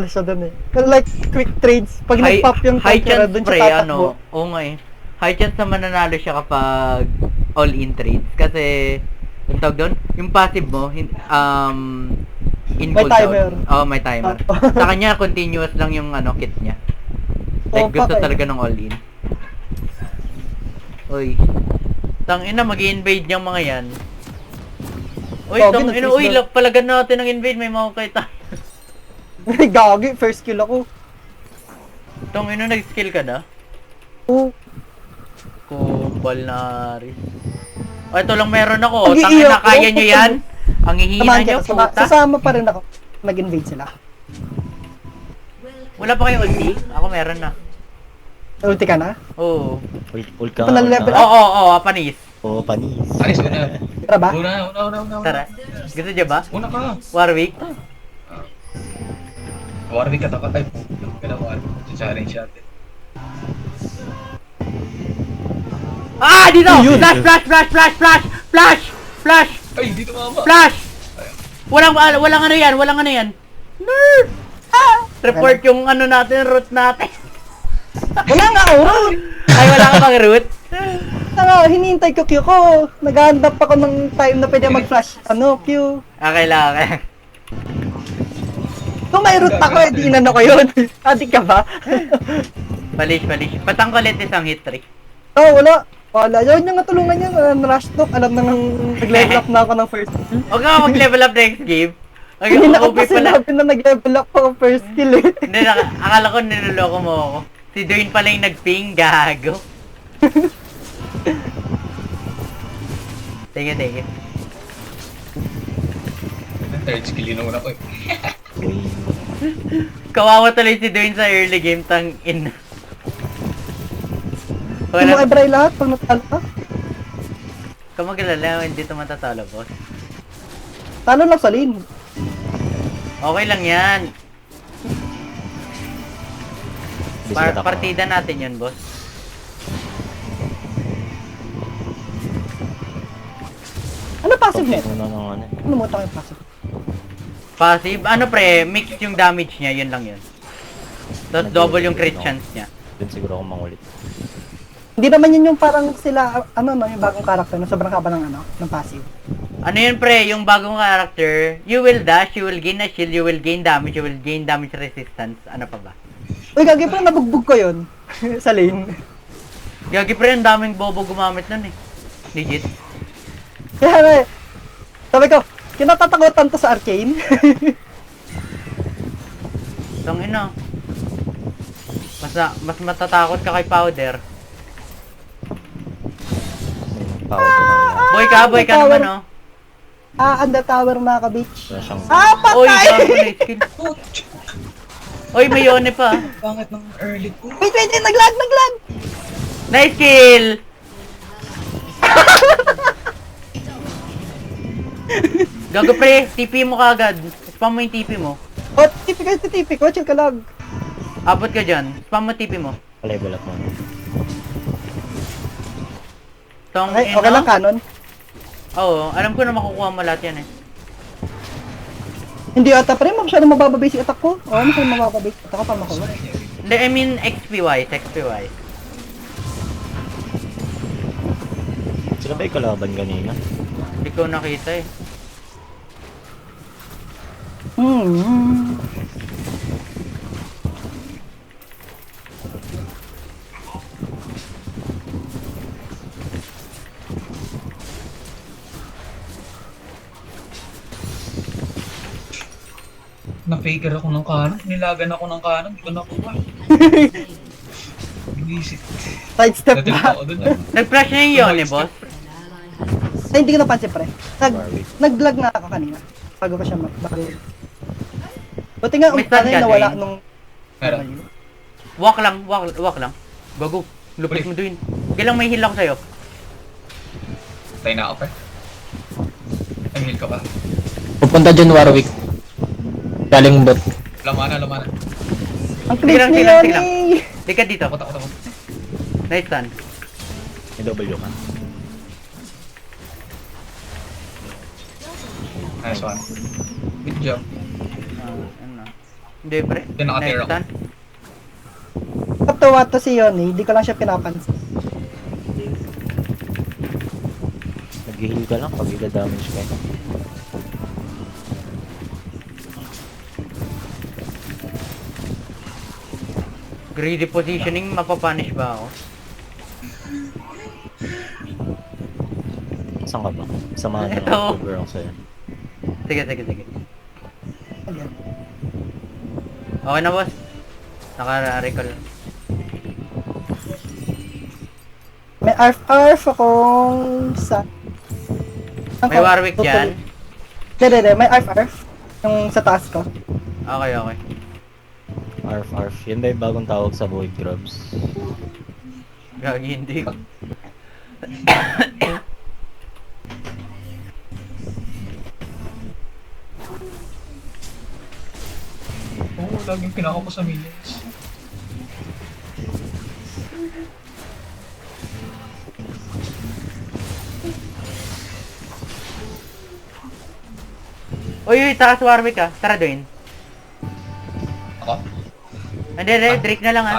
siya dun eh. Pero like, quick trades. Pag nag-pop yung high Conqueror, chance dun pre, siya tatakbo. oo nga eh. High chance na mananalo siya kapag all-in trades. Kasi, yung tawag doon, yung passive mo, in May cooldown. timer. Oo, may timer. Sa kanya, continuous lang yung kit niya. Like, gusto talaga ng all-in. Uy. Tangina, mag-i-invade niyang mga yan. Uy, tangina, uy, palagan natin ng invade, may mga tayo. Gagi, first kill ako. Tangina, nag-skill ka na? Oo. Kumbal na rin. O, ito lang meron ako. Mag-iiyak Tangina, ako. kaya nyo yan? Ang hihina nyo, puta. Sasama pa rin ako. Mag-invade sila. Wala pa kayong ulti? Ako meron na. Ulti ka na? Oo. Ult ka. Panal-level up? Oo, panis. Oo, panis. Alis, una. Tara ba? Una. Tara. Gusto nyo ba? Una ka. Warwick? Warwick ka takot. Ay, kailan Warwick. Challenge natin. Ah! Dito! Yun. Flash! Ay, dito mama. Flash! Walang ano yan. Nerd! Report yung natin, route natin. Wala nga ako! Ay, wala ka bang route? Tara, hinihintay ko Q ko. Nag-handap ako ng time na pwede mag-flash. Q. Okay lang, okay. Kung may route ako, di inano ko yun. Adik ka ba? Balish. Patangkulit isang hit trick. Wala. Wala. Yun yung natulungan yan. Rush talk. Alam na nang nag-level up na ako ng first kill. Huwag ka mag-level up next game. Hindi na ako Okay pa pala. sinabi na nag-level up ako ng first kill eh. Hindi, akala ko niloloko mo ako. Si Dwayne pala yung nag-ping, gago. Thank you. Third skill yun una ko eh. Uy. Kawawa tuloy si Dwayne sa early game, tang in. Hindi mo i-bray lahat pag natalo ka. Kung magalala, hindi ito matatalo, boss. Talo lang sa lane. Okay lang yan. Bisikat ako. Partida natin yun, boss. Ano passive net? Ano. Ano mo tayo passive? Passive, pre, mix yung damage niya, yun lang yun. Tapos double yung crit chance niya. Doon siguro ako mangulit. Hindi naman yun yung parang sila, yung bagong character na sobrang haba ng passive. Ano yun, pre, yung bagong character, you will dash, you will gain a shield, you will gain damage, you will gain damage resistance. Ano pa ba? Uy, gagi pa, nabugbog ko yun. Sa lane. Gagi, pre, ang daming bobo gumamit nun eh. Legit. Kaya nga eh. Sabi ko, kinatatakutan to sa arcane. Tangina. Mas matatakot ka kay Powder. Boy ka naman, oh. Under tower mga ka-bitch. Wala siyang... Oy, Patay! gago na skill. Oy, may yone pa. Pangit ng early ko. Wait, naglag! Nice kill! Gago pre, TP mo kagad. Spam mo yung TP mo. Oh, TP ko, chill ka lang. Abot ka dyan. Spam mo TP mo. Level up mo. Tong Okay lang canon. Oo, alam ko na makukuha mo lahat yan eh. Hindi ata pa rin, masyadong mababa basic attack ko. Masyadong mababa basic attack ko para makuha. Hindi, I mean XP wise. Sila ba yung kalaban kanina? Hindi ko nakita eh. Na-faker ako ng kanan. Nilagan ako ng kanan. Hindi ko nakuha. Binisip. Sidestep Natin ba? ako dun. Nag-flash na yung yone, boss. Ay, hindi ko napansin pre. Warwick. Nag-vlog na ako kanina. Bago pa siya bago. Buti nga, May stun ka, nawala Dwayne? nung... Meron. Walk lang. Bago. Lupit mo doon. Kailang may heal ako sa'yo. Tayo na ako, pre. Ay, heal ka pa. Pupunta dyan Warwick. Galing bot. Lamana. Ang Sige lang, cringe sige lang, niya sige lang. eh. Di ka dito. Takot. Nice stun. May W ka. Nice one. Good job. Ano. Hindi, pre. Hindi, nakatira Next ako. turn. Katawa to si Yoni, hindi ko lang siya pinapansin. Nag-heal ka lang pag ila-damage ka. Greedy positioning, mapapunish ba ako? Saan ka ba? Samahan Ito. ng cover ako sa'yo. Sige, sige, sige. Ayan. Okay na, boss. Naka-recall. May arf akong sa... May Warwick dyan. Hindi. May arf. Yung sa taas ko. Okay, okay. Arf. Yan ba yung bagong tawag sa Void Grubs? Gagi, hindi. Oo, laging pinaka ko sa minions. Uy, taas Warwick ah. Tara, Dwayne. Ako? Hindi, Drake na lang ah.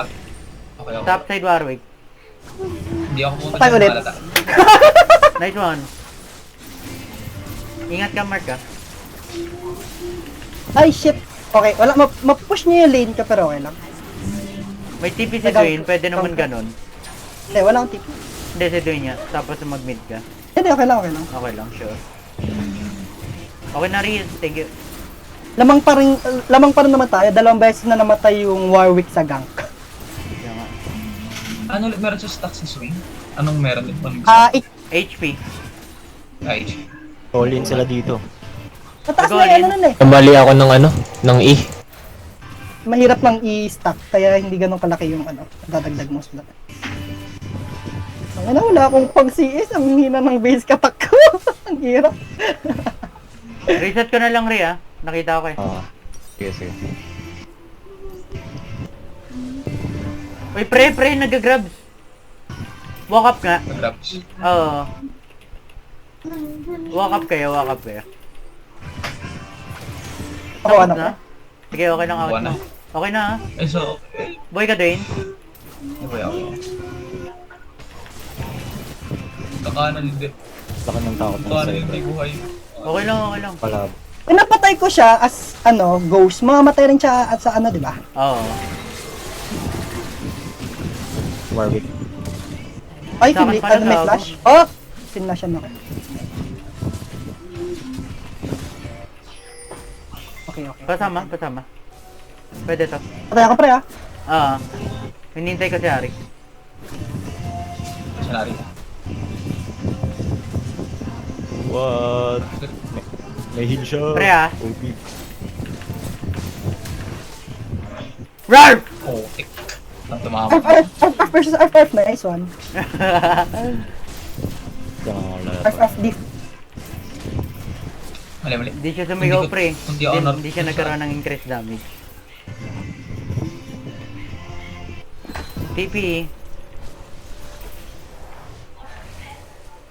Okay, okay. Top side Warwick. Hindi ako pumunta Patay dyan, ulit. malata. Nice one. Ingat ka, Mark ah. Ay, shit. Okay, wala. Ma-push niya yung lane ka, pero okay lang. May TP si Dwayne, pwede naman ganun. Hindi, wala akong tip. Hindi, si Dwayne niya. Tapos mag-mid ka. Hindi, okay lang. Okay lang, sure. Okay na, Riz. Thank you. Lamang pa rin naman tayo. 2 beses na namatay yung Warwick sa gank. Kaya nga. Ano ulit meron sa stock sa swing? Anong meron din pa? HP. Ay, All in sila dito. Mataas Go, na Lin. yung ano eh. Nabali ako ng E. Mahirap lang i-stack, kaya hindi ganun kalaki yung dadagdag mo sila. Wala akong pag-CS, ang hina ng base katak ko. Ang hirap. Reset ko na lang, Ri ah. Nakita ko eh. Sige. Uy, pre, nag-grabs. Walk up nga. grabs. Oo. Walk up kayo. Ako ano na? pa. Sige, okay lang out Buwan na. mo. Okay na ah. Eh, so, Boy ka, Dwayne. ano ba yun? Kakanan hindi. Laki ng takot ng Kakanan hindi sa'yo. buhay. Okay lang. Palab. Pinapatay ko siya as ghost. Mamamatay rin siya at sa di ba? Oo. Warwick. Ay, Sa akin may pala, gago. flash. Oh! Sinlash siya na. Okay. Pasama. Pwede to. Patay ako pre ah. Oo. Hinintay ko si Ari. Senary. What? May heal siya. Pre, ah. OP. RAR! Oh, tik. Ang tumama. Arf versus Arf. Nice one. Diyan ako Arf diff. Mali. Hindi siya sumigaw, pre. Hindi ako Hindi siya nagkaroon ng increased damage. TP.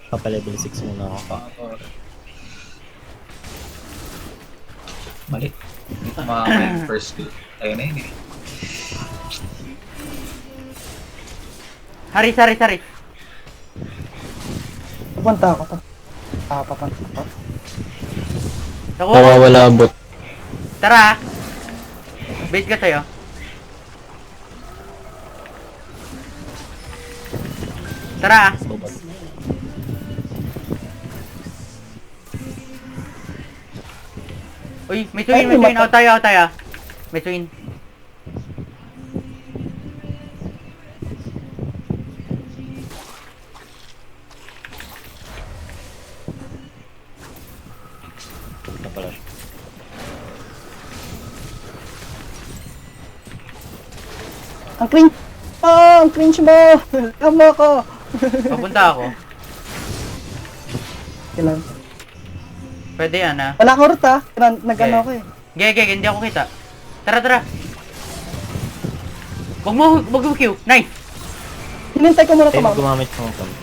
Papa level 6 muna ako. Mali. Hindi tumama yung first two. Ayun na yun eh. Haris. Papunta ako. Papunta ako. Ako, Nawawala ang bot. tara! Base ka sa'yo. Tara! Uy, may swing. Out tayo. May swing. Ito pala siya. Ang cringe. Oh, ang cringe mo. Tama ako. Papunta ako. Kailan? Pwede yan ah. Wala ko rot ah. Nag-ano ako eh. Gege, hindi ako kita. Tara. Wag mo Q. Nice! Hinintay ko muna Tayo tumama. gumamit ng pump.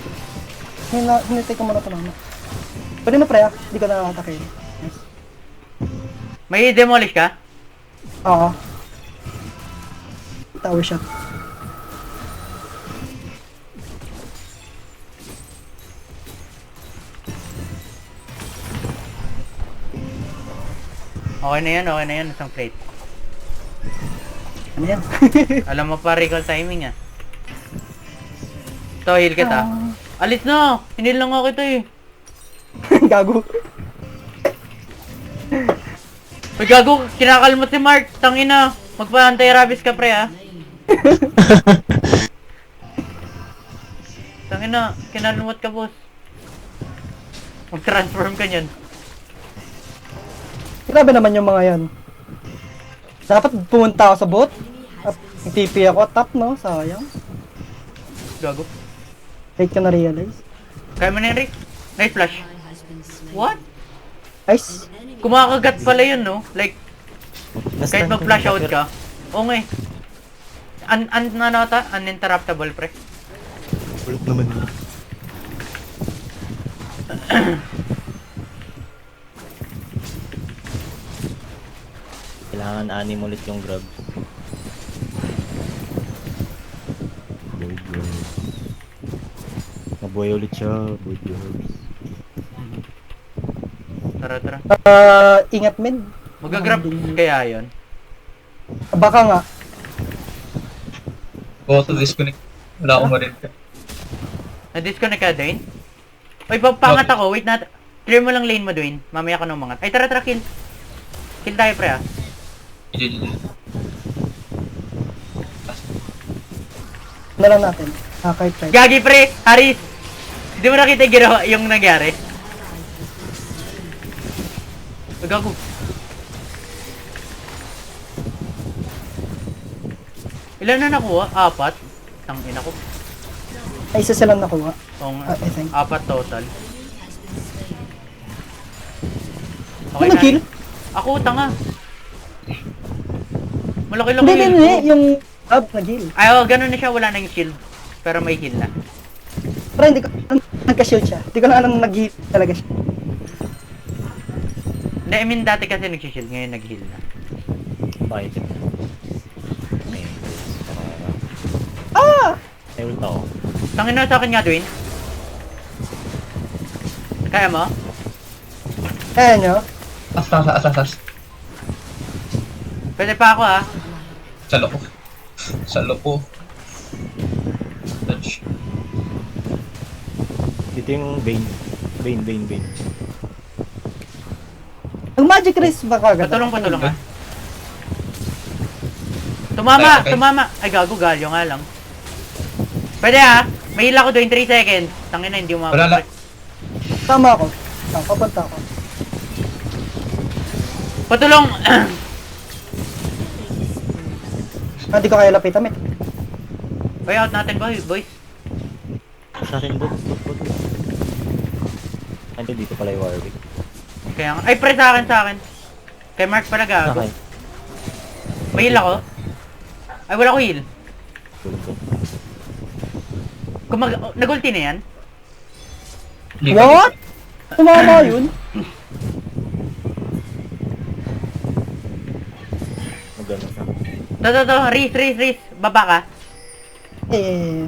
Hinintay ko muna tumama. Pwede na pre ah. Hindi ko na atake. May demolish ka? Oo. tower shot. Okay na yan, isang plate. Ano yan? Alam mo pa, recall timing ah. Ito, heal kita. Alis na! Hindi lang ako ito eh. Gago. Uy, gago, kinakalmot si Mark. Tangina, magpa-anti-rabies ka pre ah. Tangina, kinalmot ka boss. Mag-transform ka niyan. Grabe naman yung mga yan. Dapat pumunta ako sa bot. At TP ako top, no? Sayang. Gago. Late ka na-realize. Kaya mo na yun, Rick. Nice flash. What? Nice. Kumakagat pala yun, no? Like, kahit Nastan ko mag-flash yung out Zephyr. ka. Oo nga eh. Ano ata? Uninterruptible, pre. Bulok naman yun. Kailangan anim ulit yung grab. Nabuhay ulit siya. Good jobs. Tara. Ingat men. Mag-grab kaya yun. Baka nga. Go to disconnect. Wala akong marin. Na-disconnect ka, Dwayne? Uy, pangat ako. Wait na. Clear mo lang lane mo, Dwayne. Mamaya ka nung mangat. Ay, tara, kill. Kill tayo, pre, ah. GG. Na lang natin. Kahit try. Gagi, pre! Haris! Hindi mo nakita yung ginawa, yung nangyari? Uy, gago. Ilan na nakuha? 4? Tangina ko. Ay, isa silang nakuha. Oo nga. I think. 4 total. Ano nag-kill? Ako, tanga. Malaki lang Hindi, heal hindi. ko. Yung nag-heal. Ay, oh, ganun na siya. Wala na yung shield. Pero may heal na. Pero hindi ko nagka-shield siya. Hindi ko na alam nag-heal talaga siya. Hindi, I mean, dati kasi nag-shield. Ngayon nag-heal na. Bakit? Ah! Ay, ulit ako. Tangin na sa akin nga, Dwayne. Kaya mo? Ayan nyo. Asas. Pwede pa ako, ah. Sa loko. Touch. Dito yung Bane. Bane. Ang magic race ba kagad? Patulong, ah. Tumama! Okay. Ay, gago, galyo nga lang. Pwede, ah. May heal ako, Dwayne. 3 seconds. Tangin na, hindi mo Wala lang. Tama ako. Papunta ako. Patulong! Hindi ko kaya lapitan, met. Buy out natin, boys. Sa akin, bot. Ando dito pala yung Warwick. Kaya nga. Ay, pre, sa akin. Kay Mark pala, gago. Okay. May heal ako. Ay, wala ko heal. Tulog ko. Nag-ulti na yan? What? Tumama yun? Magano ka. To. Race. Baba ka. Eh.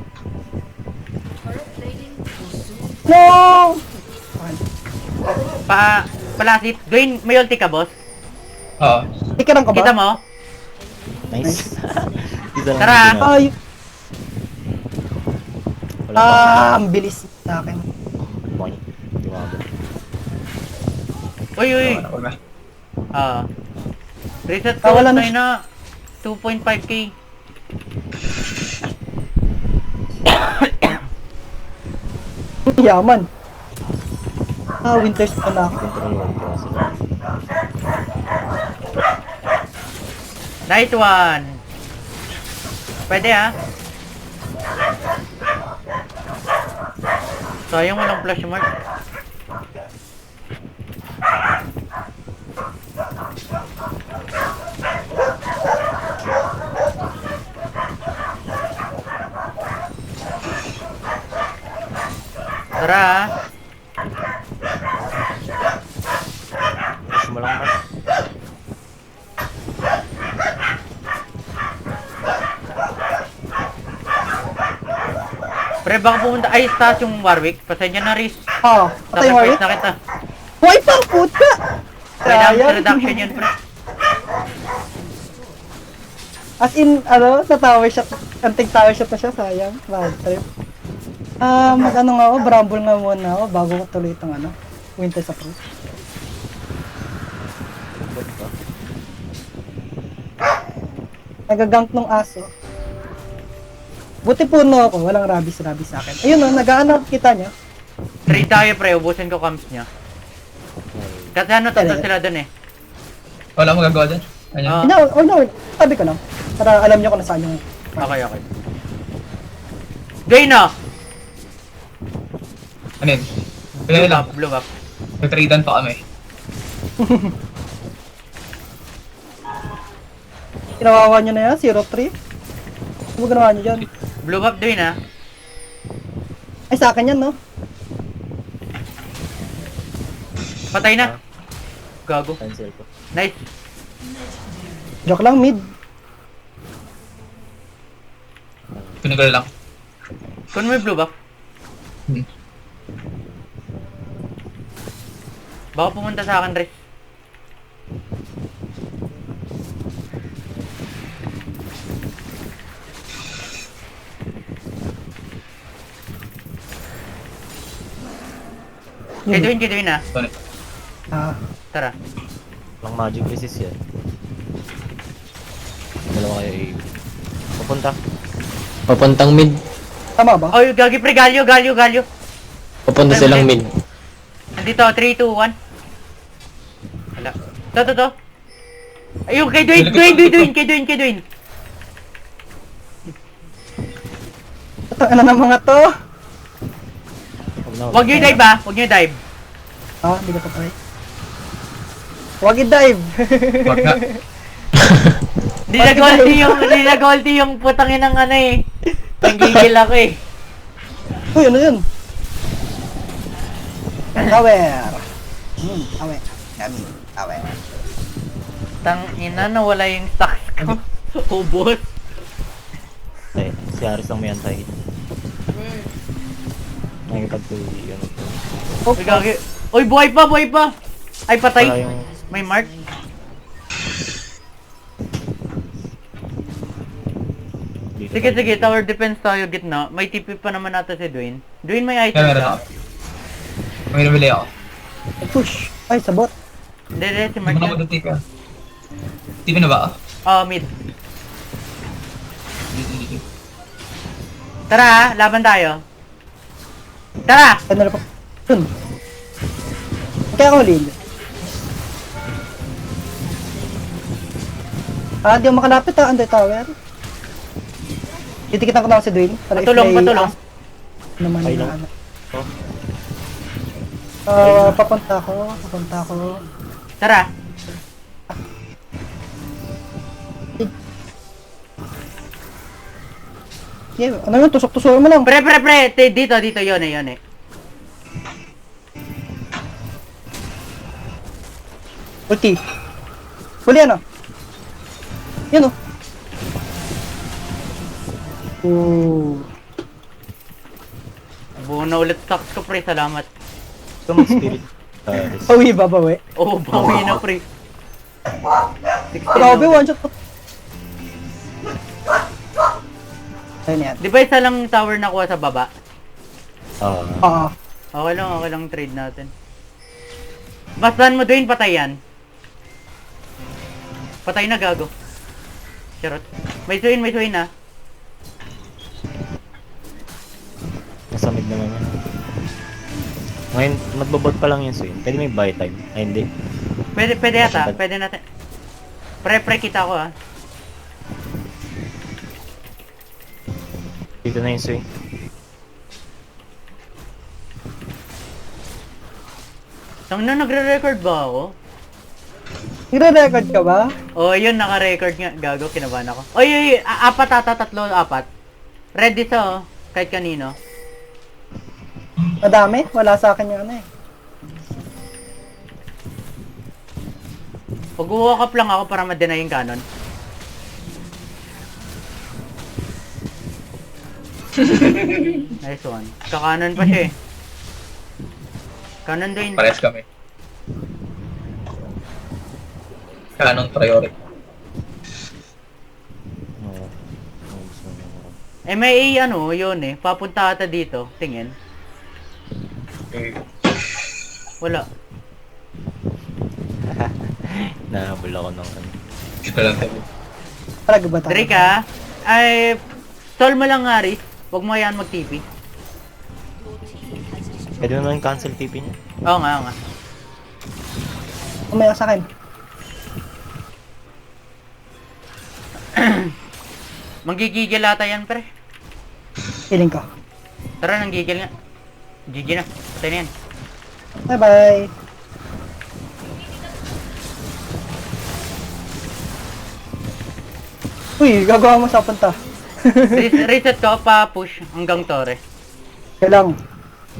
No! Palasit. Dwayne, may ulti ka, boss? Oo. Ikarang ka ba? Kita mo? Nice. Isa lang Tara. yung ginawa. Ay, Wala pa. ang bilis sa akin. Boy. Di ba ako? Uy. Wala na. Reset Ah, ko, wala na tayo na. 2.5k. Yaman. Winter's pa na ako. Control one ko sila. Nice one. Pwede, ah. Sayang walang flash mark. Tara, ah. Push mo lang ka. Pre, baka pumunta. Ay, taas yung Warwick. Pasensya na, Riz. Oo, patay mo Sacrifice rin. na kita. Hoy, pang puta! May damage Sayang. reduction yan, pre. As in, ano, sa tower shot, anting tower shot na siya, sayang. Bad trip. Mag-ano nga ako, bramble nga muna ako bago ko tuloy itong ano, Winter's Approach. Nagagank nung aso. Buti puno ako, walang rabies sa akin. Ayun o, nag-ano, kita niya. Trade tayo, pre. Ubusin ko camps niya. Kasi ano, tatlo sila dun eh. Wala mo gagawa dyan. Ayun. Ah. No, sabi ko lang. Para alam niyo kung nasaan yung... Okay, okay. Gay na! Ano yun? Pila lang. Blue up. Nag-tradean pa kami. Kinawawa niyo na yan, 0-3. Ano ba ginawa niyo dyan? Blue up doon ah. Ay, sa akin yan, no? Patay na. Gago. Cancel ko. Nice. Joke lang, mid. Pinagal lang. Kung may blue buff, Hmm. baka pumunta sa akin, Riz. Kiduin ah. Sorry. Tara. Walang magic resist yan. Dalawa kayo A. Papunta. Papuntang mid. Tama ba? Oh, gagi pre, galyo. Papunta silang mid. Andito, 3, 2, 1. Wala. To. Ayun, kay Dwayne. Ito, ano ng mga to? Huwag nyo dive ah, Hindi ko pa try. Huwag i-dive! Wag nga. Di na goldy yung putangin ng ano eh. Nanggigil ako eh. Uy, ano yun? Tower! Awe. Awe. Tang ina, nawala yung stocks ko. Ubos. Eh, si Aris lang may antay. Nakikipag-tuloy yun. Uy, gagi. Uy, buhay pa. Ay, patay. Wala yung... May mark. dito Sige, tower defense tayo gitna. May TP pa naman nata si Dwayne. Dwayne, may Kaya item meron ka? ako. May nabili ako. Push! Ay, sabot! Hindi, si Hindi Mark mo na yan. mag-take ka. TV na ba ako? Mid. Tara, laban tayo. Tara! Ano na pa? Yun. Kaya ako lead. Di ako makalapit under tower. Titikitan ko na ako si Dwayne. Para Patulong. Naman Ay, na no. ano. Oh. Papunta ako. Tara. Yeah, ano yun? Tusok-tusukin mo lang. Pre. Dito, yun eh. Ulti. Huli ano? Yan o. Buo na ulit stocks ko, pre. Salamat. Ito mag spirit. Aris. Pawi, babawi. Oo, bawi na, pre. 16 Grabe, na. one shot po. Ayun yan. Di ba isa lang tower nakuha sa baba? Ah. Oo. Okay lang trade natin. Bastan mo, Dwayne, patay yan. Patay na, gago. Charot. May swing na. Nasa mid naman yan. Ngayon, magbabot pa lang yung swing. Pwede may buy time. Ay, hindi. Pwede yata. Pwede natin. Pre, kita ko ah. Dito na yung swing. Tang na, nagre-record ba ako? Nagre-record ka ba? Oh, yun, naka-record nga. Gago, kinabahan ako. Oy, apat ata, tatlo, apat. Ready sa, kahit kanino. Madami? Wala sa akin yung ano eh. Pag-walk up lang ako para ma-deny yung cannon. Nice one. Kakanan pa siya eh. Kanan din. Parehas kami. Canon priority. Oo. Oo, gusto mo. May ano, yun eh. Papunta ata dito. Tingin. Wala. Nahabol ako ng ano. Ito lang tayo. Talaga ba tayo? Drake ah. Ay, stall mo lang nga Riz. Huwag mo yan mag-TP. Pwede mo naman cancel TP niya. Oo nga, oo nga. Umaya sa akin. Manggigigil ata yan, pre. Feeling ko. Tara, nanggigil nga. GG na. Patay na yan. Bye-bye. Uy, gagawa mo sa punta. Reset ko, pa-push hanggang Torre. Kaya lang.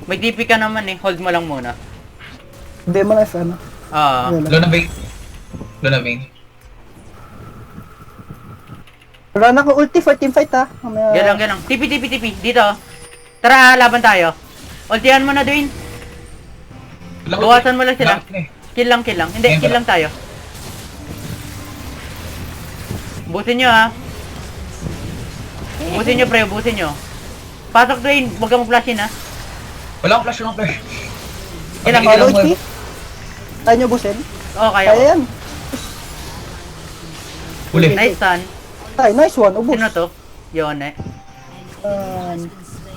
May TP ka naman eh. Hold mo lang muna. Hindi mo na sa ano. Ah. Wala. Luna Bane. Luna Bane. Wala na ko ulti for team fight ha. Mamaya. Galang. TP. Dito. Tara, laban tayo. Ultihan mo na, Dwayne. Bawasan mo lang sila. Kill lang. Hindi, Ayun kill pala. lang tayo. Busin nyo ha. Busin nyo, pre. Busin nyo. Pasok, Dwayne. Huwag ka mag-flash in ha. Wala akong flash, wala akong flash. Kailang Okay, Follow lang mo. HP. Kaya nyo busin? Oo, kaya Kaya ko. yan. Huli. Nice stun. Ay, nice one. Ubus. Sino to? Yone.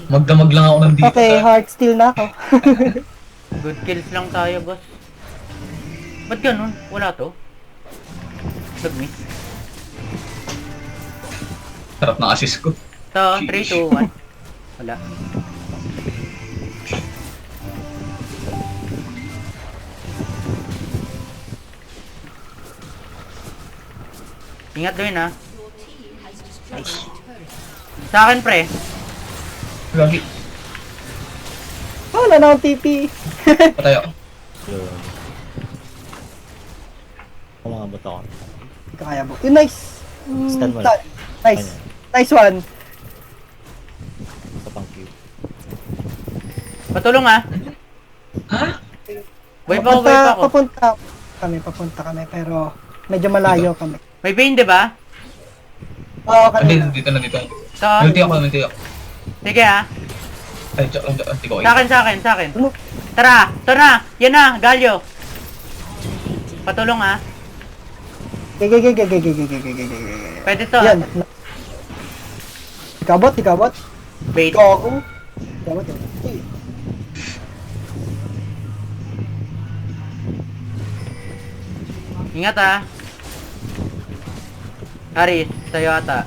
Magdamag lang ako nandito. Okay, heart steal na ako. Good kills lang tayo, boss. Ba't ganun? Wala to. Nag-miss. Sarap ng assist ko. So, 3, 2, 1. Wala. Ingat doon ha. Sa akin pre. Gagi. Wala na akong TP. Patay ako. Yun. Kumabot ako. Kaya mo. Yun, nice. Stun mo lang. Stun. Nice. Kanya. Nice one. Sa pang Q. Patulong ha. Ha? Wave ako, wave ako. Papunta kami, pero medyo malayo kami. May pain diba? Oo, Hindi, kanina. dito na dito. So, Multi ako. sige ha. Ay, hindi ko. Sa akin. Tara, ito na. Yan na, Galio. Patulong ha. Gege. Pwede to. Yan. Ikabot. Bait. Ikaw ako. Ikabot yan. Uy. Ingat ha. Aris, sa'yo ata.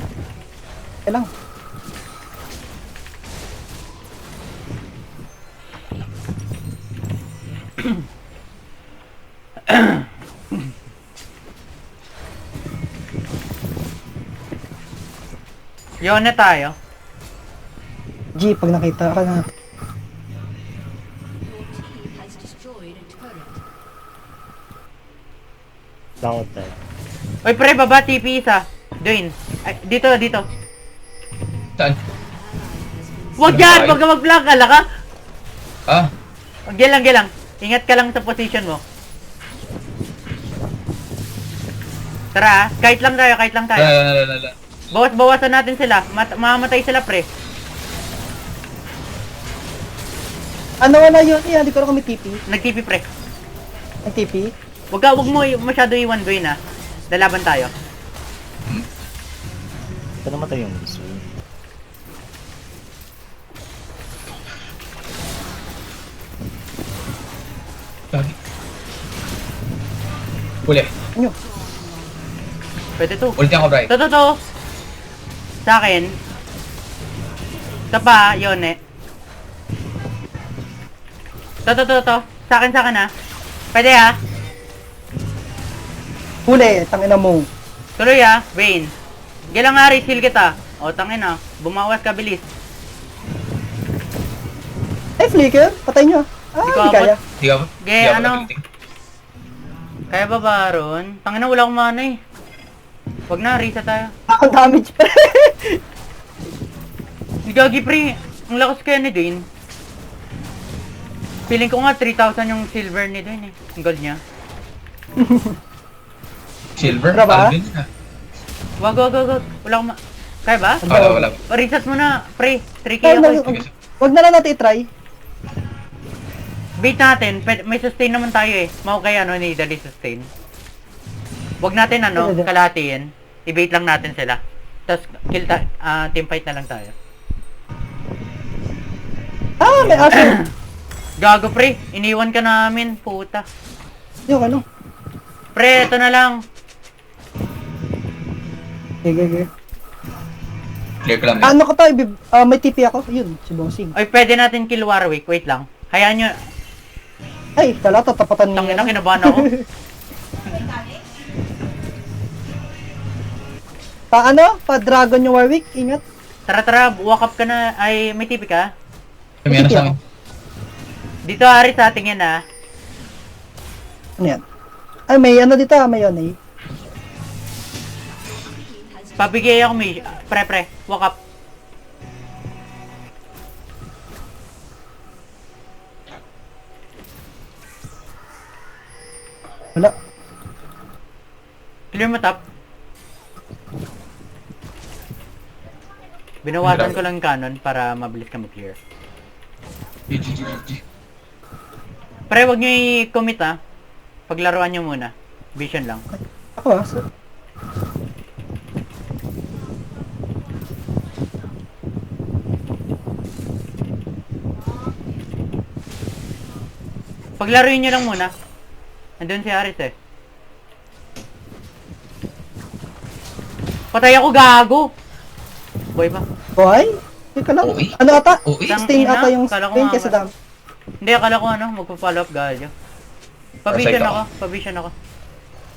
Kaya lang. Yone tayo. G, pag nakita ka na. Langot tayo. Oy pre, baba TP isa. Dwayne. Ay, dito. Saan? Wag yan! Wag ka mag-vlog, ala ka? Ah? Gelang. Ingat ka lang sa position mo. Tara, kahit lang tayo. Lala. Bawasan natin sila. Mamamatay sila, pre. Ano wala yun? Hindi ko na kami TP. Nag-TP, pre. Ang TP. Wag mo masyado iwan, Dwayne, ha. Lalaban tayo. Ito namatay yung gusto. Gagi. Huli. Ano? Pwede to. Ulti ako, Bri. To. Sa akin. Ito pa, Yone. To. Sa akin, ha. Pwede, ha. Huli, tangina mo. Tuloy, ha. Vayne. Gelang nga, heal kita. O, tangin, ha. Bumawas ka, bilis. Ay, flicker. Patay nyo. Di ko Hindi kaya. Di ka ba? Ge, ano? Kaya ba ba, Ron? Tangina, wala akong mana, eh. Wag na, reset tayo. Ako damage pa. Gagi pre, ang lakas kaya ni Dwayne. Feeling ko nga 3,000 yung silver ni Dwayne eh. Ang gold niya. Silver? Tara ba? Alvin na. Wag. Wala akong Kaya ba? Wala. Reset mo na, pre. 3k Kaya ako. wag na lang natin i-try. Bait natin. May sustain naman tayo eh. Mau kaya ano ni Dali sustain. Wag natin kalahatiin. I-bait lang natin sila. Tapos team fight na lang tayo. Ah, may aso. Gago pre, iniwan ka namin, puta. Yung ano. Pre, ito na lang. Okay. Clear ko lang. Ano ko to? May TP ako. Yun, si Bossing. Ay, pwede natin kill Warwick. Wait lang. Hayaan nyo. Ay, tala, tatapatan niya. Tangina, kinabahan ako. Pa-dragon yung Warwick. Ingat. Tara, walk up ka na. Ay, may tipi ka? May ano sa amin. Dito, Ari, sa ating yan ah. Ano yan? Ay, may ano dito, may yun eh. Pabigay ako may... Pre, walk up. Wala. Clear mo top. Binawasan ko lang yung cannon para mabilis ka mag-clear. GG. Pre, wag nyo i-commit ah. Paglaruan nyo muna. Vision lang. Ako Paglaruin nyo lang muna. Nandun si Aris eh. Patay ako, gago! Boy ba? Boy? Teka lang. Uy. Ano ata? Uy. Stain Tangina, ata yung kala ko stain nga kesa ba? dam. Hindi, akala ko ano, magpa-follow up galyo. Pavision ako, pavision ako.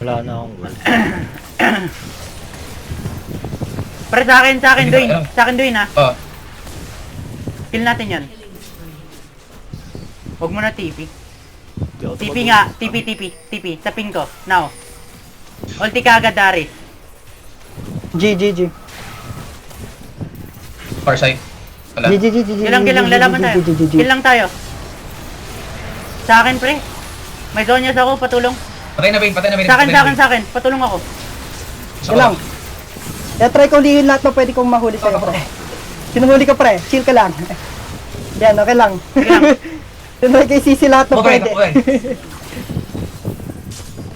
Wala na akong gold. Pre, sa akin, Dwayne. Sa akin, Dwayne ha. Oh, Kill natin yan. Huwag mo na TP. Di ako TP tumagal. nga, TP. Tapin ko. Now. Ulti ka agad, Darius. G. far side. Wala. G. Kilang, lalaban tayo. Kill lang tayo. Sa akin, pre. May zonyas ako, patulong. Patay na, Bane. Sa akin. Patulong ako. Ilang. Kaya try ko ulihin lahat na pwede kong mahuli sa'yo, pre. Sinuhuli ko, pre. Chill ka lang. Yan, okay lang. Tinry kay Sisi lahat na pwede.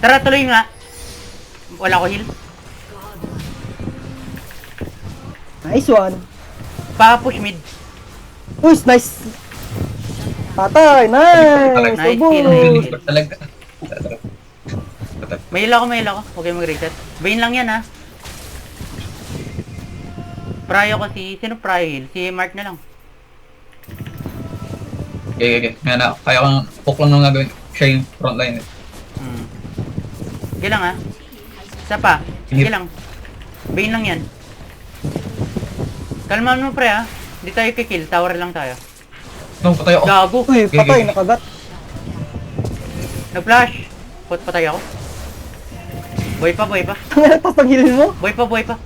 Tara, tuloy nga. Wala ko heal. Nice one. Pa-push mid. Uy, nice. Patay, nice. Nice Ubus. kill. Talaga. May heal ako. Huwag kayo mag-reset. Bane lang yan, ha. Prayo ko sino prayo heal? Si Mark na lang. Okay. Nga na, kaya kang hook lang nung gagawin. Siya yung frontline. Sige lang, ha. Isa pa. Sige lang. Bane lang yan. Kalmaan mo, pre, ha. Hindi tayo kikill. Tower lang tayo. No, patay ako. Gago. Uy, patay, nakagat. Nag-flash. Patay ako. Boy pa. Tapos paghilin mo? Boy pa.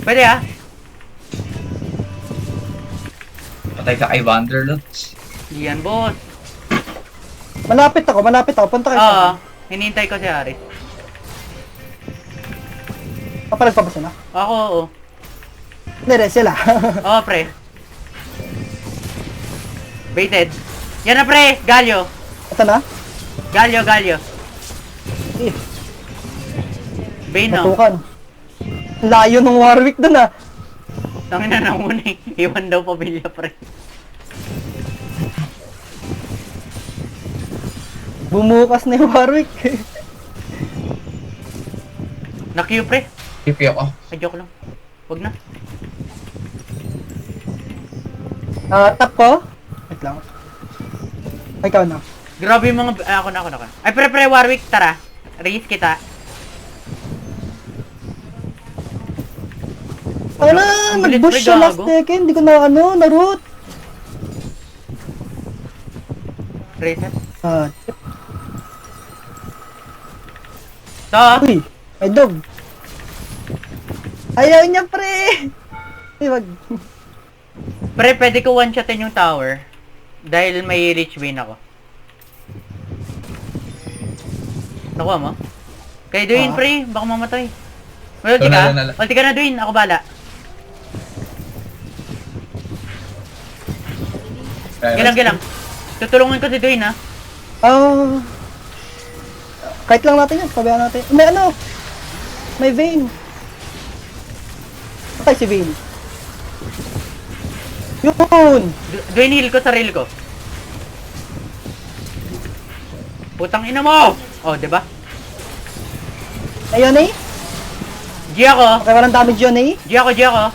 Pwede, ha. Patay ka kay Wanderlust. Yan, boss. Malapit ako. Punta kayo sa Oo. akin. Hinihintay ko si Aris. Papalag pa ba sila? Ako, oo. Hindi, sila. Oo, pre. Baited. Yan na, pre. Galio. Ito na? Galio. Eh, Bane, no? matukan. Layo ng Warwick dun ah. Tangin na muna eh. Iwan daw pamilya, pre. Bumukas na yung Warwick. Na-Q, pre. TP ako. Ay, joke lang. Wag na. Tap ko? Wait lang. Ay, ikaw na. Grabe yung mga... ako na. Ay, pre, Warwick, tara. Raise kita. Ano? Ang bilis, Nag-bush pre, siya last gago. second. Hindi ko na na-root. Reset. Tip. To. Uy, may dog. Ayaw niya, pre. Wag. Pre, pwede ko one-shotin yung tower. Dahil may reach win ako. Nakuha mo? Kay Dwayne, pre, baka mamatay. May ulti ka? Doon na. Ulti ka na, Dwayne. Ako bala. Gilang. Tutulungan ko si Dwayne, ha? Kahit lang natin yan, pabayaan natin. May ano? May Vayne. Patay si Vayne. Yun! Dwayne, heal ko sarili ko. Putang ina mo! Oh, diba? Ayun eh. G ako. Okay, walang damage yun eh. G ako.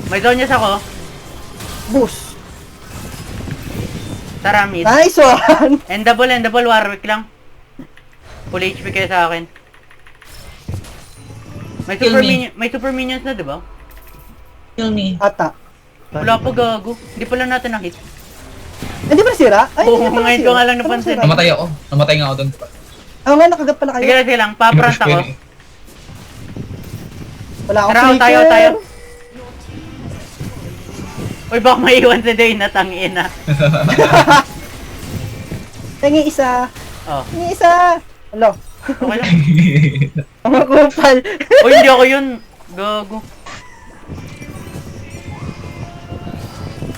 May zonyas ako. Boost. Tara, mid. Nice one! Endable, Warwick lang. Full HP kayo sa akin. May super minions na, diba? Kill me. Ata. Wala pa, gago. Hindi pala natin na-hit. Hindi ba nasira? Oo, hindi pala ngayon ko nasira. nga lang Paano napansin. nasira? Namatay ako. Namatay nga ako doon. Oo nga, nakagat pala kayo. Sige lang, paprant Pinupush ko ako. yun eh. Wala akong Tara, flicker. tayo. Uy, baka maiwan si Dwayne na tangina. Tingi isa. Oh, Tingi isa. Alo. okay lang. Ang makupal. Uy, hindi ako yun. Gago.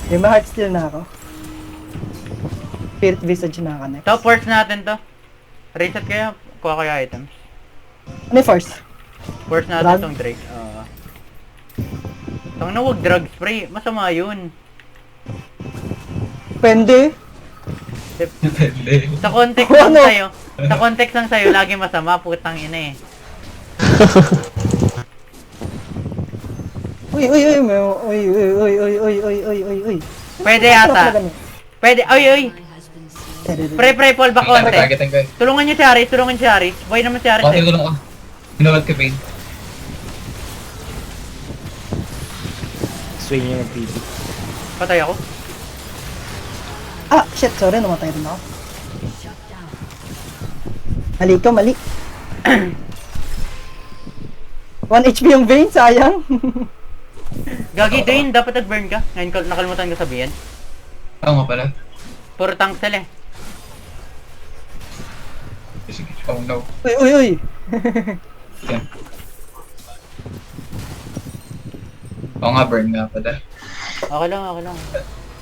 May ma-heart steal na ako. Spirit Visage na ako next. To, force natin to. Reset kaya, kuha kayo items. Ano yung first? Force natin Drug? tong Drake. Tang na, wag drug spray. Masama yun. Pwede. Depende. Sa context lang Ano? sa'yo. Sa context lang sa'yo, lagi masama. Putang ina eh. Uy. Pwede yata. Pwede. Ay. Pre, fall back konti. Targetin ko eh. Tulungan niyo si Aris. Buhay naman si Aris Okay, eh. tulong ko. Hinulad ko Pain. Sway niya ng PP. Patay ako. Ah, shit, sorry, namatay rin ako. Mali. 1 HP yung Vayne, sayang. Gagi, Dwayne, dapat nag-burn ka. Ngayon ko, nakalimutan ko sabihin. Oo nga pala. Puro tank sila eh. Sige. Oh no. Uy. Yan. Oo nga, burn nga pala. Okay lang.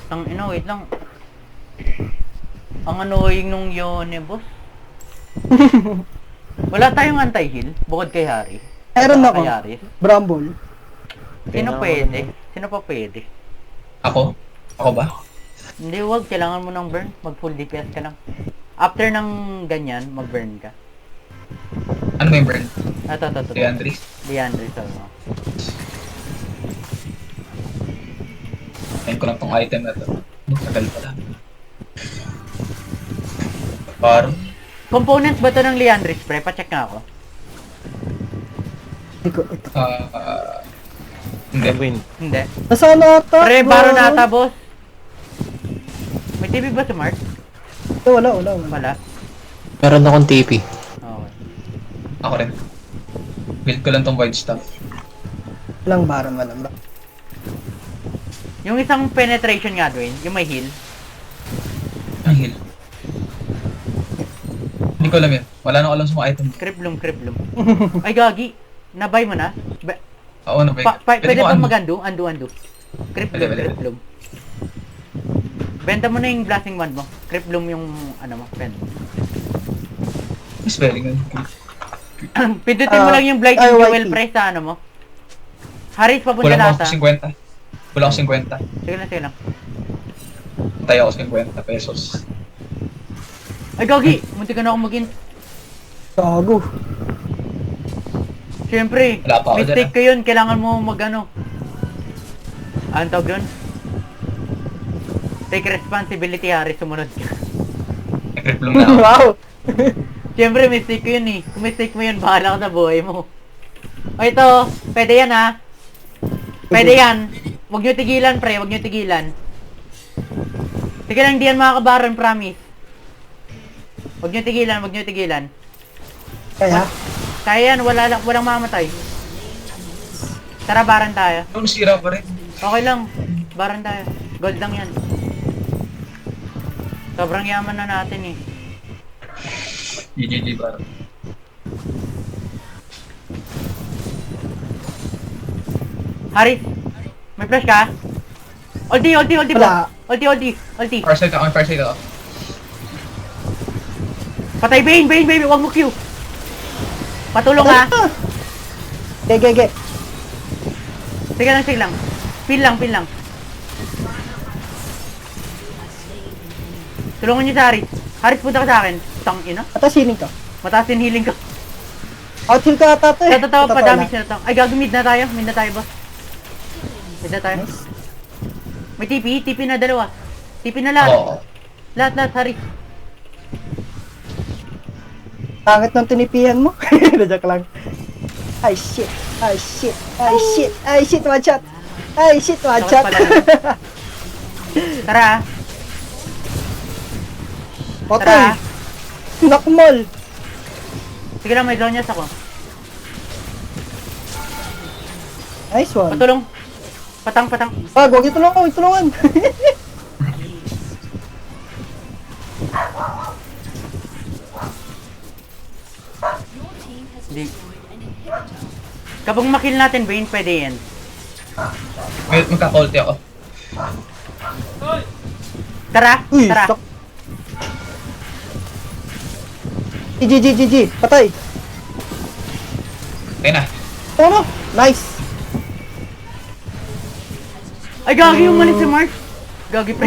Tang ina, wait lang. Ang annoying nung yun eh, boss. Wala tayong anti-heal, bukod kay Harry. Meron Saka ako. kay Aris. Bramble. Sino pwede? Sino pa pwede? Ako? Ako ba? Hindi, wag. Kailangan mo ng burn. Mag full DPS ka lang. After ng ganyan, mag-burn ka. Ano ba yung burn? Ito. Leandris? Leandris, ano. Ayun ko lang tong item na to. Tagal pala. Parang Components ba to ng Leandris, pre? Pacheck nga ako. Ito. hindi. Win. Hindi. Nasaan na ata? Pre, baro na ata, boss. May TV ba si Mark? Wala. Wala. Meron akong TP. Okay. Ako rin. Build ko lang tong void stuff. Walang baron. Yung isang penetration nga, Dwayne, yung may heal. Ang heal. Hindi ko alam yun. Wala na ko alam sa mga item. Kriplum. Ay, gagi. Nabay mo na? Oo, ano ba? Pwede ba mag-undo? Undo. Kriplum. Pwede. Benta mo na yung blasting wand mo. Kriplum yung, pen. Spelling yun. Pindutin mo lang yung blight YT. fuel price sa mo. Haris, papunta Kulang ako lata. 50. Kulang ako 50. Sige lang. Tayo ako 50 pesos. Ay, gagi! Munti ka na ako mag-in. Gago. Siyempre, Wala pa ako mistake dyan, ko yun. Kailangan mo mag-ano. Anong tawag yun? Take responsibility, Haris. Sumunod ka. Nag-replum na ako. Wow. Siyempre, mistake ko yun eh. Kung mistake mo yun, bahala ka sa buhay mo. O ito, pwede yan ha. Pwede yan. Huwag nyo tigilan, pre. Huwag nyo tigilan. Sige lang, di yan makakabaron, promise. Huwag nyo tigilan. Kaya? Kaya yan, walang mamatay. Tara, baran tayo. Yung sira pa rin. Okay lang. Baran tayo. Gold lang yan. Sobrang yaman na natin eh. GGG para. Haris, may flash ka? Ulti Wala. ba? Ulti. Far side ako, far side ako. Patay, Bane, wag mo Q. Patulong ha. Ge. Sige lang. Pin lang. Tulungan niyo si Haris. Haris, punta ka sa akin. Tang ina. Atas healing ka. Mataas yung healing ko. Out-heal ka ata to eh. Tatawa pa Totoo damage lang. na to. Ay, gago, mid na tayo, boss. Mid na tayo. Nice. May TP na dalawa. TP na lahat. Oo. Lahat, Haris. Pangit ng tinipihan mo. Joke lang. Ay shit, one shot. Takot pala nun. Tara. Patay. Tara. Nakmol. Sige lang, may Zonyas ako. Nice one. Patulong. Patang. Wag itulungan. Hindi. Kapag makill natin, Bane, pwede yan. Magka-ulti ako. Tara. Uy, sak. GG. Patay. Tayo na. Ano? Nice. Ay, gagi yung malis si Mark. Gagi, pre.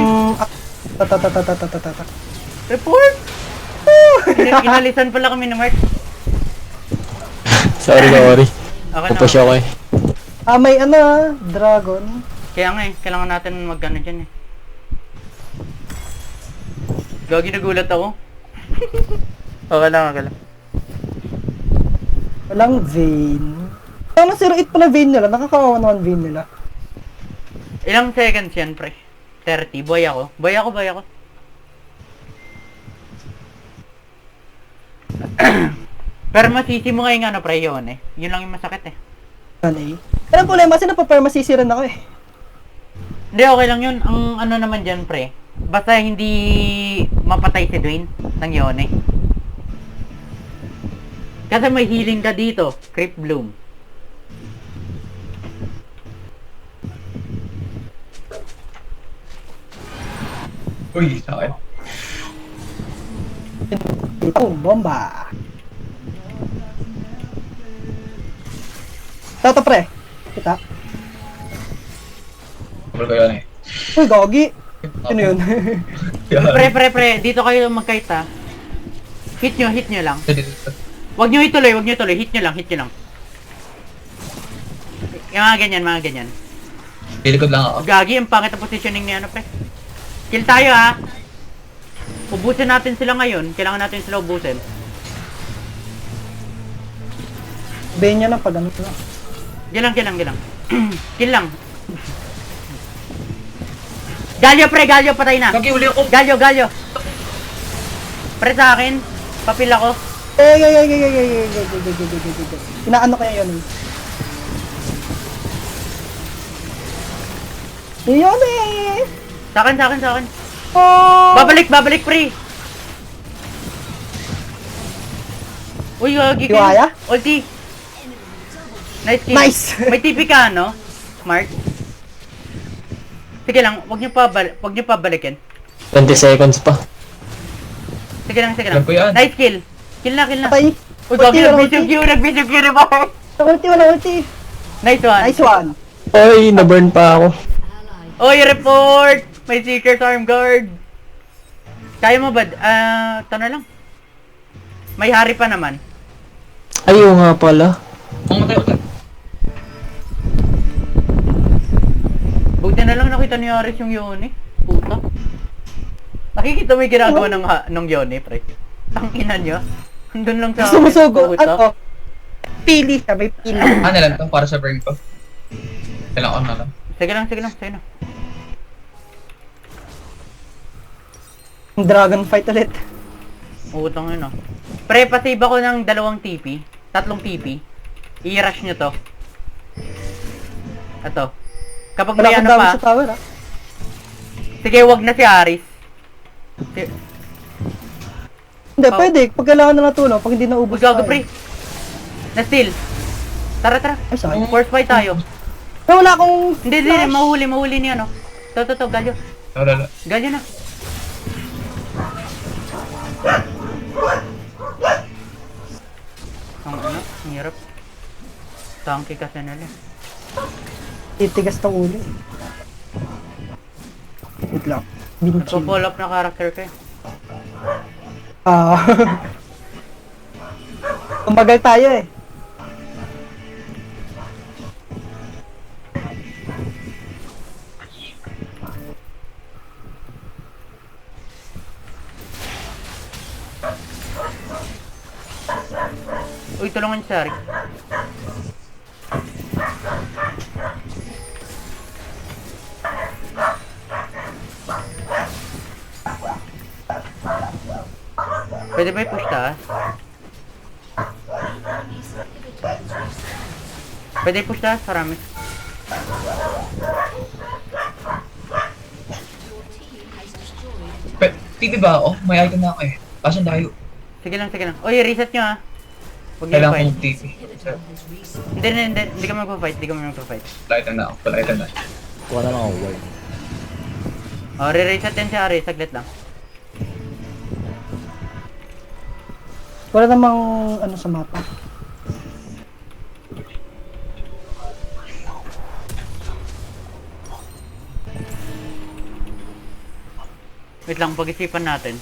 Tata. Report! Inalisan pala kami ni Mark. Sorry. Okay na. Pupush ako eh. May dragon. Kaya nga eh, kailangan natin mag-ano dyan eh. Gagi, nagulat ako. Okay lang. Walang vein. Tama 08 pala vein nila. Nakakawawa naman vein nila. Ilang seconds yan, pre? 30. Boy ako. Pero masisi mo ngayon pre, yun eh. Yun lang yung masakit eh. Ano eh? Pero ang problema, kasi napapermasisiran ako eh. Hindi, okay lang yun. Ang ano naman dyan, pre. Basta hindi mapatay si Dwayne ng Yone. Kasi may healing ka dito. Creep Bloom. Uy, sa akin. Boom, bomba. Tato pre. Kita. Kapal ko yun eh. Uy, gagi. Ano yun? Pre. Dito kayo magkait ha. Hit nyo lang. Dito. Wag nyo ituloy. Hit nyo lang. Yung mga ganyan. Pilikod lang ako. Gagi, ang pangit ang positioning ni ano pre. Kill tayo ha. Ubusin natin sila ngayon. Kailangan natin sila ubusin. Bain niya lang pag ano na. Kill lang. Kill lang. Galyo pre, patay na. Gagi, uli ako. Galyo. Pre sa akin. Papil ako. Inaano kaya yun eh? Yun eh! Sa akin. Oh! Babalik pre. Uy, gagi kayo. Iwaya? Ulti. Nice kill. Nice! May TP ka, no? Mark. Sige lang, wag niyo pabalikin. 20 seconds pa. Sige lang. Alam ko yan. Nice kill. Kill na. Patay! Uy, gagi, nagbisip Q ni Mark. Wala ulti! Nice one. Oy, na-burn pa ako. Oy, report! May Seeker's Arm Guard. Kaya mo ba? Ito na lang. May hari pa naman. Ayaw nga pala. Mamatay ulit. Buti na lang nakita ni Aris yung Yone. Puta. Nakikita mo yung ginagawa ng Yone, pre. Ang ina nyo. Andun lang sa Sumusugo. Puta. Ano? Pili siya, may pili. Ano lang to? Para sa burn ko. Kailangan na lang. Sige lang. Sa'yo na. Dragon fight ulit. Utang yun, oh. Pre, pasave ako ng 2 TP. 3 TP. I-rush nyo to. Ito. Kapag Wala may akong ano damage pa, sa tower, ah. sige, wag na si Aris. Hindi, Oh. pwede. Pag kailangan na natulong, pag hindi naubos Uy, gago, pre. Na-steal. Tara. Ay, sayang. Force fight tayo. Pero wala akong... Hindi, mahuli ni ano. To, galyo. Wala. Galyo na. Ang hirap. Tanky kasi nila. Titigas ng ulo. Wait lang. Binchi. Nagpo-pull up na character ko eh. Ah. Tumagal tayo eh. Uy, tulungan si Aris. Pwede ba i-push taas? Pwede i-push taas, marami. TV ba ako? May item na ako eh. Kaso layo. Sige lang. Uy, reset nyo ah. Huwag nyo Kailangan fight. kong TV. Hindi ka magpa-fight. Wala item na ako. Wala item na. Kuha na lang ako ward. Oh, re-reset yan si Aris, saglit lang. Wala namang ano sa mapa. Wait lang, pag-isipan natin.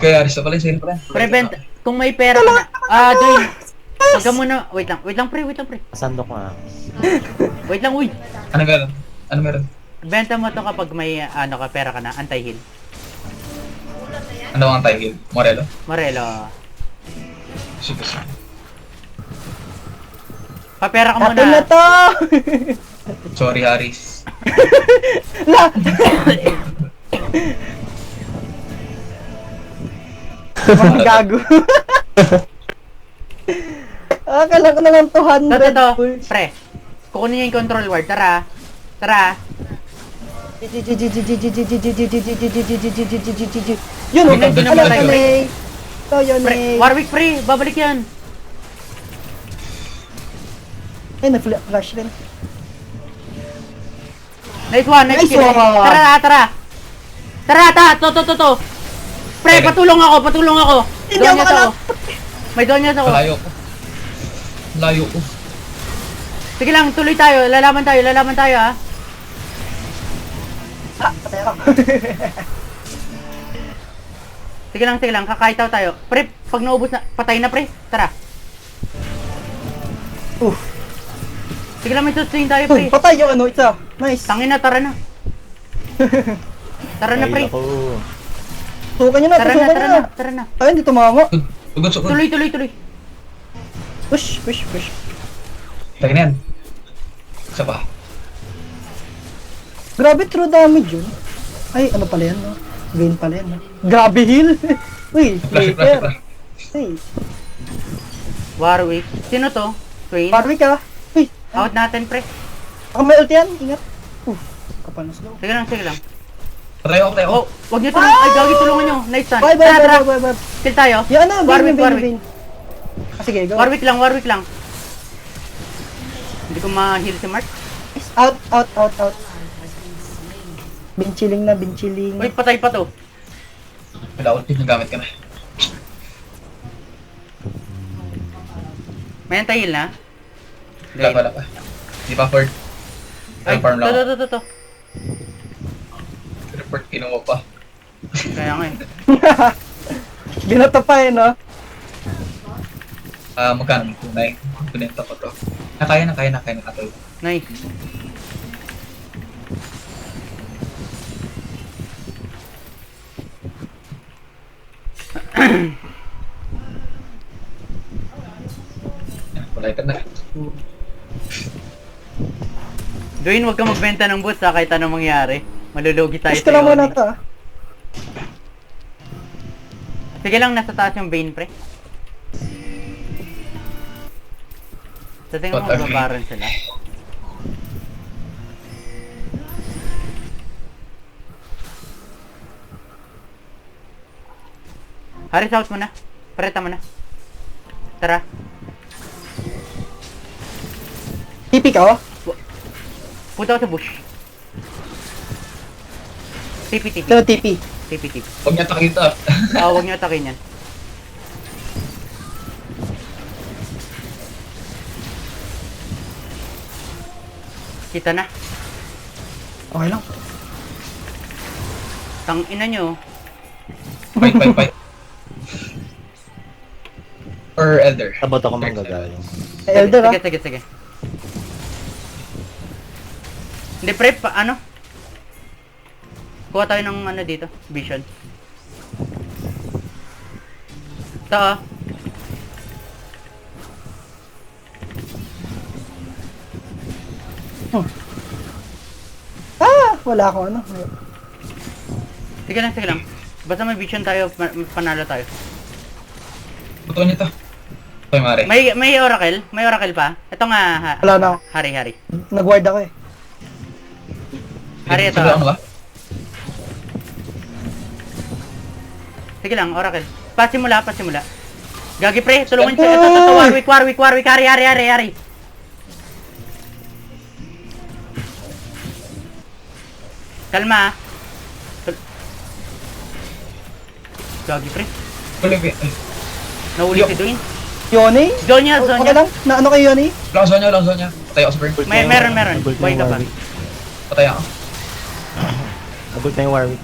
Kaya Aris na pala. Sino pala? Prevent, kung may pera ka na. Dwayne. Huwag ka muna. Wait lang, pre. Sandok na. Wait lang, uy. Ano meron? Ano meron? Benta mo to kapag may pera ka na, anti-heal. Ano ang title? Morelo? Morelo. Sige. Papera ka Atin na muna. to! Sorry, Aris. La! Mga gago. Kailangan ko na ng 200 To. pulse. Pre. Kukunin niya yung control ward. Tara. Yun, Wait, nandun alam pala ka yun. na ito yun Pre. eh. Warwick, pre. Babalik yan. Ay, na-flash rin. Nice one. Nice kill. one. Tara. To. Pre, Okay. patulong ako. Hindi ako May doon ako. Layo ko. Sige lang, tuloy tayo. Lalaman tayo ah. Patay ako. Sige lang, kakaitaw tayo. Pre, pag naubos na, patay na pre. Tara. Sige lang, may sustain tayo Uy, pre. patay yung ano, isa. Nice. Tangin na, tara na. Tara na pre. Ay, ako. Tukan nyo na, tusukan nyo na. Tara na. Ay, hindi tumama. Sugod. Tuloy. Push. Tayo na yan. Isa pa. Grabe true damage yun. Ay, ano pala yan, no? Gain pala yan, no? Grabe heal. Uy, Flash. flaker. Hey, Warwick. Sino to? Twain? Warwick ka. Uy, Out natin pre. ako may ulti yan. Ingat. Kapanos daw. Sige lang. Patay ako. Oh, wag niyo tulungan. Ay, gagi tulungan niyo. Nice stun. Bye. Tara. Kill tayo. Yan na, Warwick. Bane. Sige, go. Warwick lang. Hindi ko ma-heal si Mark. Out. Binchilling na. Uy, patay pa to. Wala ulti na gamit ka na. May anti-heal na? Wala pa. Di pa Ford. Ay, Farm lang ako. to. Report kinuha pa. Kaya nga eh. Binato pa eh, no? Magkano? Tunay. Kunenta ko to. Nakaya na katoy. Nice. Wala item na. Dwayne, wag ka magbenta ng boots ha, kahit anong mangyari. Malulugi tayo Push ko lang sa'yo, muna eh. to, ah. Sige lang, nasa taas yung Bane, pre. Sa tingin mo, What a magbabaran sila. Haris out mo na. Pareta mo na. Tara. TP ka, oh. Punta ko sa bush. TP. Pero TP. TP. Huwag niya takita. Huwag niyo atakin yan. Kita na. Okay lang. Tang ina nyo. Fight. Or Elder. Sabot ako manggagaling. Elder, ah. Sige. Hindi pre, ano? Kuha tayo ng ano dito, vision. Ito ah. Wala akong ano. Sige lang. Basta may vision tayo, panalo tayo. Buto niyo to. Okay, Mare. May oracle? May oracle pa? Ito nga, Wala na ako. Hari. Nag-ward ako, eh. Hari, ito. Sulo ba? Sige lang, oracle. Pasimula. Gagi pre, tulungan siya. Ito, Warwick, hari. Kalma. Gagi pre. Olivia. Nahuli Yo. si Dwayne. Yoni? Zonya. Okay lang. Na ano kay Yoni? Lang Sonya. Patay ako sa burn. Meron. Nagult na Buhay yung ka pa. Warwick. Patay ako. Nagult na yung Warwick.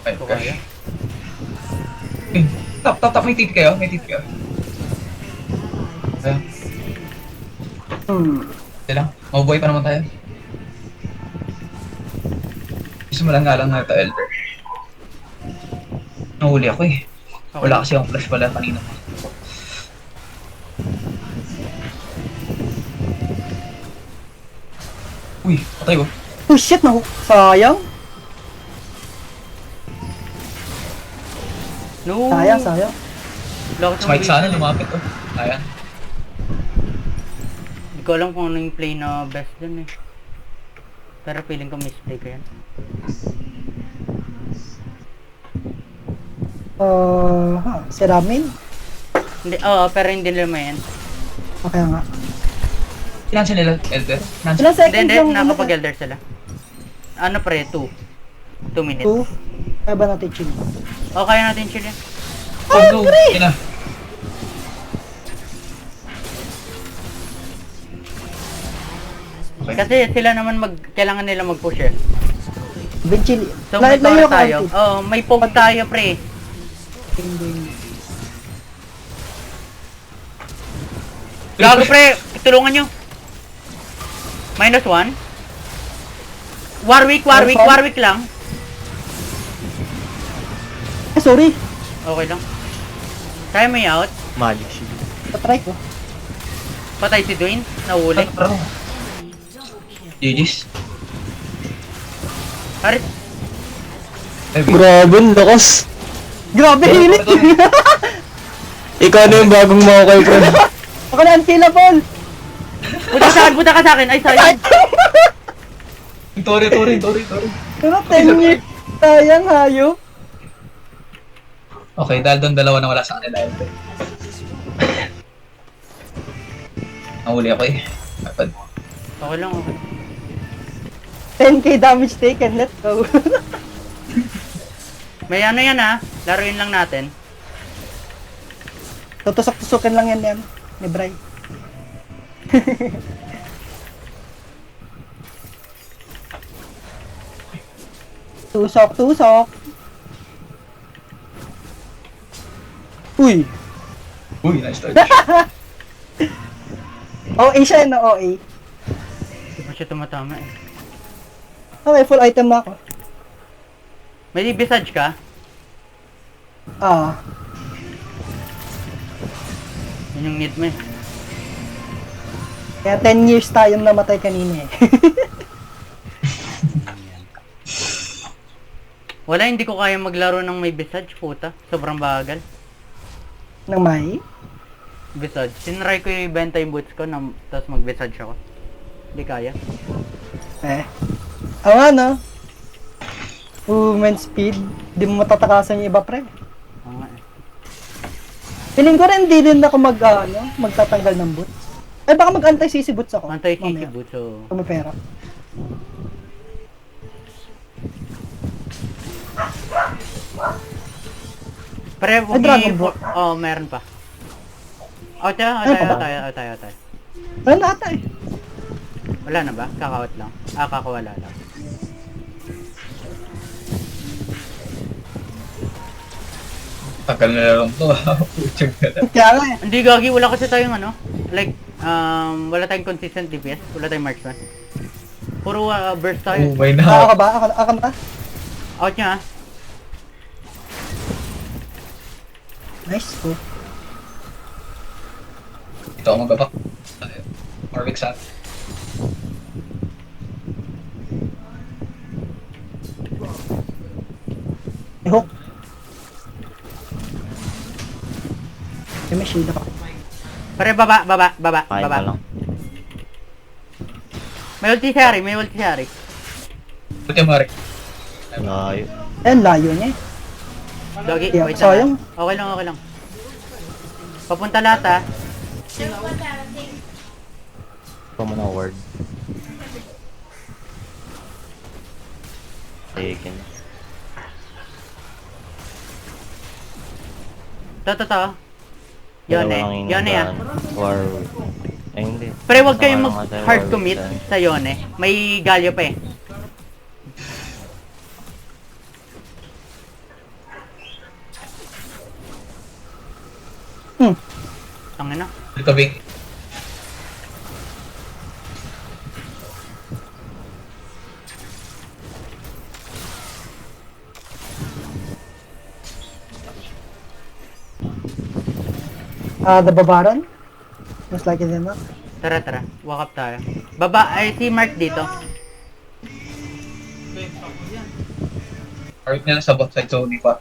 Ay, Ito okay. kaya. Top. May TP kayo. Ayan. Hindi lang. Mabubuhay pa naman tayo. Simulan nga lang na ito, Elder. Nahuli ako eh. Wala kasi akong flash pala kanina. Uy, patay ko. Oh shit, sayang. No. Sayang. Lakas ng Smite sana, vision. lumapit oh. Ayan. Hindi ko alam kung ano yung play na best dun eh. Pero feeling ko misplay ko yan. Si Ramin? Hindi, pero hindi nila yan. Okay nga. Ilan sila, Elder? Ilan sila? Ilang seconds Hindi, yung nakapag-elder sila. Ano pre, 2 minutes. 2? Kaya ba natin chill? O, kaya natin chill yan. Oh no, yun na. Okay. Kasi sila naman kailangan nila mag-push eh. Ben chill. So may Layo power tayo. ka, Oo, may poke tayo pre. Gago pre, tulungan nyo. -1. Warwick lang. Sorry. Okay lang. Kaya may out. Magic shield. Patry ko. Patay si Dwayne. Nahuli. Pero, GG's. Harit. Grabe, ang lakas. Grabe, hilit! Ikaw na yung bagong Maokai, friend. Ako na unkillable! Punta ka sa akin. Ay, sayang. Tori. Pero 10 years. Sayang, hayop. Okay, dahil doon dalawa na wala sa kanila, Elder. Nahuli ako eh. Dapat. Okay lang, okay. 10k damage taken, let's go. May ano yan ha. Laruin lang natin. Tutusok-tusukan lang yan ni Bray. Tusok. Uy! Uy, nice touch. OA siya, no? OA. Hindi pa siya tumatama eh. Okay, full item na ako. May visage ka? Yun yung need mo eh. Kaya 10 years tayong namatay kanina eh. Wala, hindi ko kaya maglaro ng may visage, puta. Sobrang bagal. Nang may? Visage. Sinry ko yung ibenta yung boots ko, tapos mag-visage ako. Hindi kaya. Oo nga, no? Movement speed. Di mo matatakasan yung iba, pre. Oo nga eh. Feeling ko rin, di din ako magtatanggal ng boots. Ay, baka mag-anti-CC boots ako. Anti-CC Mamaya, boots, so... Kung may pera. Pre, huwag Dragon i- Ball. meron pa. Tayo. Wala na ata eh. Wala na ba? Kakawat lang. Kakawala lang. Tagal na lang to. Putyag ka na. Kaya nga eh. Hindi gagi, wala kasi tayong ano. Like, wala tayong consistent DPS. Wala tayong marksman. Puro burst tayo. Oh, may Ako na. ba? Ako na? Out niya ah. Nice po. Ito ako magapak. Warwick sa May hook. May shield ako. Pare, baba. Kain pa lang. May ulti si Harry, Puti Marek. Layo. Ayan, layo niya eh. Gagi, Yeah, wait sayang. lang. Okay lang. Papunta lahat ah. Ito mo na word. Taken. To. Yone ah. War. Ay hindi. Pre, huwag kayong Saka lang tayo mag-hard Warwick commit tayo. sa Yone. May galyo pa eh. Tangin na. Ito Bing. The Babaran? Most likely din na. Tara. Walk up tayo. Baba, ay si Mark dito. Warwick na lang sa bot side so hindi pa.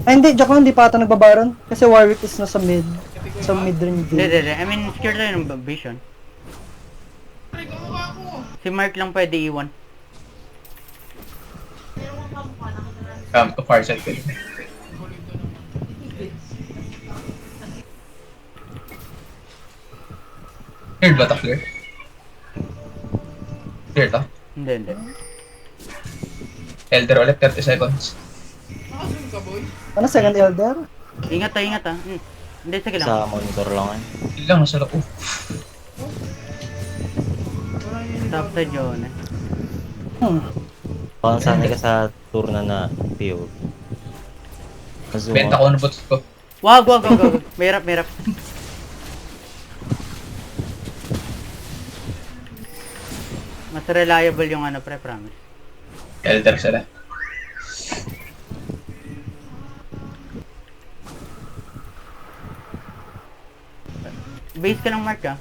Ay hindi, joke lang, hindi pa ata nagbabaron. Kasi Warwick is nasa mid. Sa mid-range Hindi. game. I mean, scared tayo ng vision. Si Mark lang pwede iwan. To far side ko. Clear ba ta? Clear? Clear ta? Hindi. Elder ulit 30 seconds. Ano, second elder? Ingat ah. Hindi, sige lang. Sa monitor lang eh. Ilang nasa loob. Top side Yone. Parang sanay ka sa tour na field. Benta ko na bots ko. Wag. Mahirap. Mas reliable yung ano, pre, promise. Elder sila. Base ka lang, Mark, ah.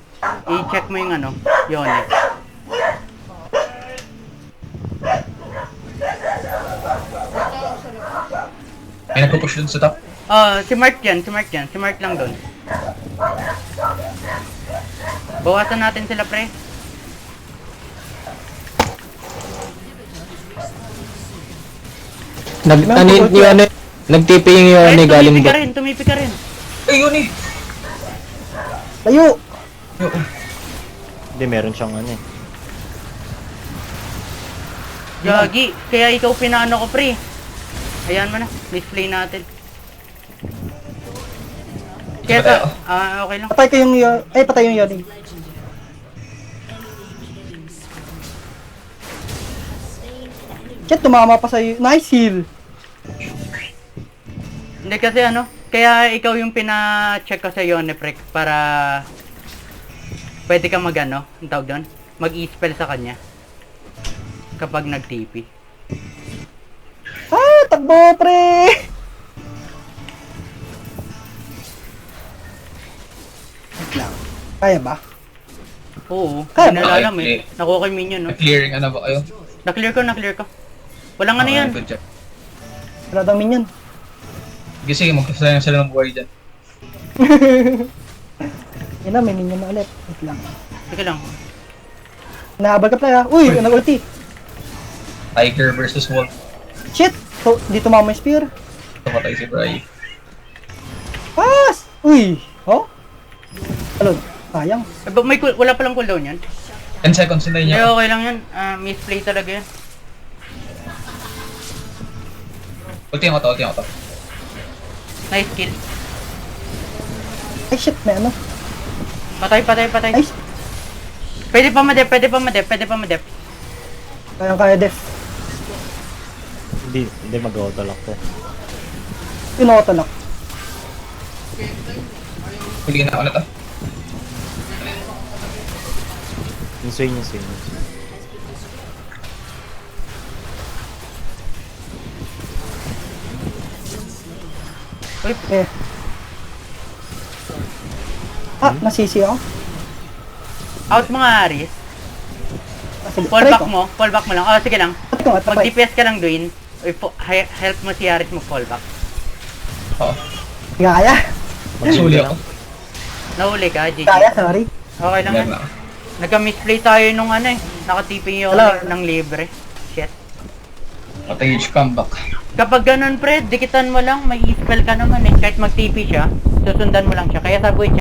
I-check mo yung ano, Yone. May nagpo-push dun sa top. Si Mark lang doon. Bawasan natin sila, pre. Nagtipi yung Pre, galing tumipi ka rin. Ay, yun eh! Layo! Hindi, meron siyang ano eh. Gagi, kaya ikaw pinaano ko, pre. Ayan mo na, display natin. Kaya tayo? okay lang. Patay ko yung patay yung Yoni. Shit, tumama pa sa'yo. Nice heal! Hindi kasi ano, kaya ikaw yung pina-check ko sa Yone, pre, para pwede ka mag-ano, ang tawag doon, mag-e-spell sa kanya kapag nag-TP. Takbo, pre! Wait lang. Kaya ba? Oo, Kaya hindi ba? nila alam eh. Nakuha ko yung minion, no? Clearing ano ba kayo? Na-clear ko. Walang ano Okay, yan. good job. Wala daw minion. Sige, magkasayang sila ng buhay dyan. Yun na, may minion na ulit. Wait lang. Sige lang. Nahabal ka pala. Uy, nag-ulti. Tiger versus Wolf. Shit! So, dito mama yung spear. Tumatay si Bri. Pas! Uy! Oh? Alon, sayang. Wala palang cooldown yan. 10 seconds na Hindi, niya. okay lang yan. Misplay talaga yan. Ulti ako to. Nice kill. Ay shit, may ano. Patay. Nice. Pwede pa madep. Kaya def. Hindi mag-auto lock to. Pinotalak. Huli na ako na to. Yung swing. Uy, Eh. Nasisi ako. out mga Aris. Sige, Fall try back ko. mo lang. Oh, sige lang. Try ko nga, try. Mag-DPS ka lang, Dwayne. Uy, help mo si Aris mag-fall back. Oo. Gaya. Suli ako. Nahuli ka, GG. Gaya, sorry. Okay lang Yan yan. na. Nagka-misplay tayo nung ano eh. Nakatipping yung Wala. ng libre. Shit. Patay huge comeback. Kapag ganun, pre, dikitan mo lang, may spell ka naman eh. Kahit mag-TP siya, susundan mo lang siya. Kaya sabi ko,